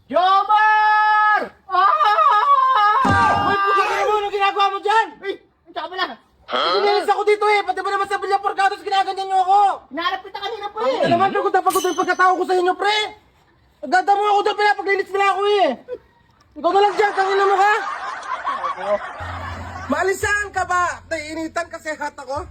Jomar! Uy, puta ka naman! Anong ginagawa mo dyan? Ay, tsaka pala. Pinilis ako dito eh! Pati ba naman sa Villa Porcados ginaganyan niyo ako? Hinahanap kita kanina pa Ano eh. naman, pagod na pagod yung pagkatao ko sa inyo, pre! Agada mo ako doon, pinapaglilis nila ako eh! Ikaw na lang dyan, tangina mo ka! Maalisan ka ba? Naiinitan kasi hat ako?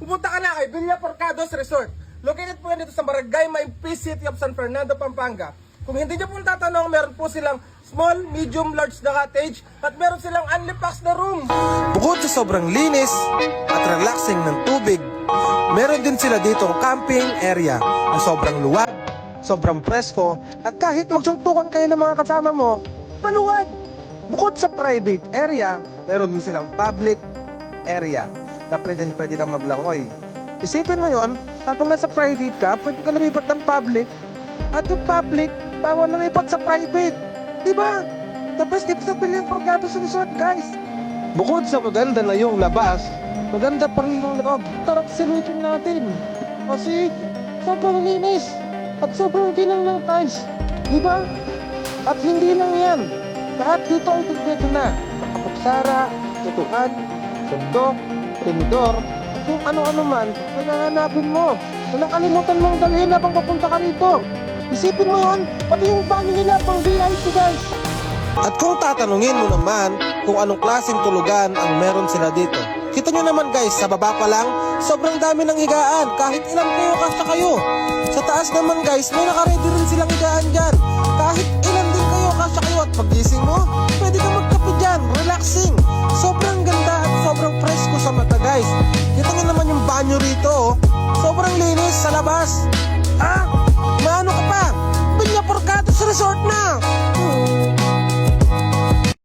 Pupunta ka na kay Villa Porcados Resort. Located po yan dito sa Barangay Maypi, City of San Fernando, Pampanga. Kung hindi niyo po tatanong, meron po silang small, medium, large na cottage at meron silang only packs na room. Bukod sa sobrang linis at relaxing ng tubig, meron din sila ditong camping area na sobrang luwag, sobrang presko, at kahit magsuntukan kayo ng mga kasama mo, maluwag. Bukod sa private area, meron din silang public area na pwede kang maglangoy. Isipin mo yun, tapos nasa private ka, pwede ka lumipat ng public, at yung public, bawal lumipat sa private. Diba? Tapos dito sa Villa Porcados Resort, guys. Bukod sa maganda na yung labas, maganda pa rin yung loob. Tara, silipin natin. Kasi, sobrang linis. At sobrang ginang ng tiles. Diba? At hindi lang yan. Lahat dito ay kompleto na. Kapuksara, tutukan, sundok, tinidor, at kung ano-ano man, nanahanapin mo. So nakalimutan mong dalhin habang papunta ka rito. Isipin mo yun, pati yung banyo nila pang VIP, guys. At kung tatanungin mo naman kung anong klaseng tulugan ang meron sila dito, kita nyo naman guys, sa baba pa lang, sobrang dami ng higaan. Kahit ilang kayo, kasya kayo. Sa taas naman guys, may nakaready rin silang higaan dyan. Kahit ilan din kayo, kasya kayo. At pagising mo, pwede ka magkape dyan, relaxing. Sobrang ganda at sobrang presko sa mata guys. Kita nyo naman yung banyo rito, oh. Sobrang linis sa labas. Ah,